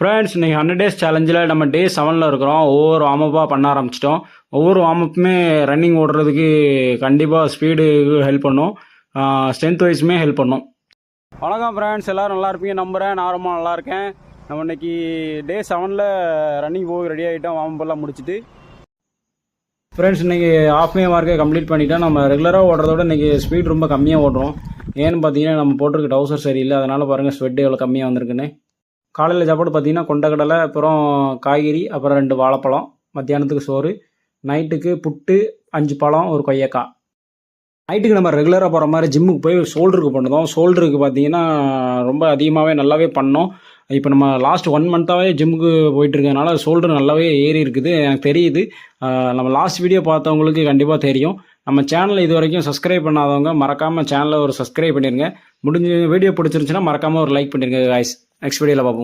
Friends இன்றைக்கி 100 days சேலஞ்சில் நம்ம டே 7ல் இருக்கிறோம். ஒவ்வொரு வார்மப்பாக பண்ண ஆரம்பிச்சிட்டோம். ஒவ்வொரு வார்மப்புமே ரன்னிங் ஓடுறதுக்கு கண்டிப்பாக ஸ்பீடு ஹெல்ப் பண்ணும், ஸ்ட்ரென்த் வைஸுமே ஹெல்ப் பண்ணும். வணக்கம் ஃப்ரெண்ட்ஸ், எல்லோரும் நல்லா இருப்பீங்க நம்புகிறேன். நான் ரொம்ப நல்லா இருக்கேன். நம்ம இன்றைக்கி டே 7ல் ரன்னிங் போக ரெடி ஆகிட்டோம். வார்மப்பெல்லாம் முடிச்சுட்டு ஃப்ரெண்ட்ஸ் இன்றைக்கி ஹாஃப்மே மார்க்கை கம்ப்ளீட் பண்ணிவிட்டோம். நம்ம ரெகுலராக ஓடுறதோட இன்றைக்கி ஸ்பீட் ரொம்ப கம்மியாக ஓடுறோம். ஏன்னு பார்த்தீங்கன்னா நம்ம போட்டிருக்க டவுசர் சரியில்லை. அதனால் பாருங்கள் ஸ்வெட் எவ்வளோ கம்மியாக வந்திருக்குன்னு. காலையில் சாப்பாடு பார்த்தீங்கன்னா கொண்டக்கடலை, அப்புறம் காய்கறி, அப்புறம் 2 வாழைப்பழம். மத்தியானத்துக்கு சோறு, நைட்டுக்கு புட்டு, 5 பழம், ஒரு கொய்யக்காய். நைட்டுக்கு நம்ம ரெகுலராக போகிற மாதிரி ஜிம்முக்கு போய் ஷோல்டருக்கு பண்ணுறோம். ஷோல்டருக்கு பார்த்தீங்கன்னா ரொம்ப அதிகமாகவே நல்லாவே பண்ணோம். இப்போ நம்ம லாஸ்ட் 1 மந்த்தாகவே ஜிம்முக்கு போயிட்டு இருக்கிறதுனால ஷோல்டர் நல்லாவே ஏறி இருக்குது, எனக்கு தெரியுது. நம்ம லாஸ்ட் வீடியோ பார்த்தவங்களுக்கு கண்டிப்பாக தெரியும். நம்ம சேனலை இது வரைக்கும் சப்ஸ்கிரைப் பண்ணாதவங்க மறக்காமல் சேனலை ஒரு சப்ஸ்கிரைப் பண்ணிடுங்க. முடிஞ்ச வீடியோ பிடிச்சிருந்துச்சுன்னா மறக்காமல் ஒரு லைக் பண்ணிடுங்க காய்ஸ். நெக்ஸ்ட் வீடியோவில் பார்ப்போம்.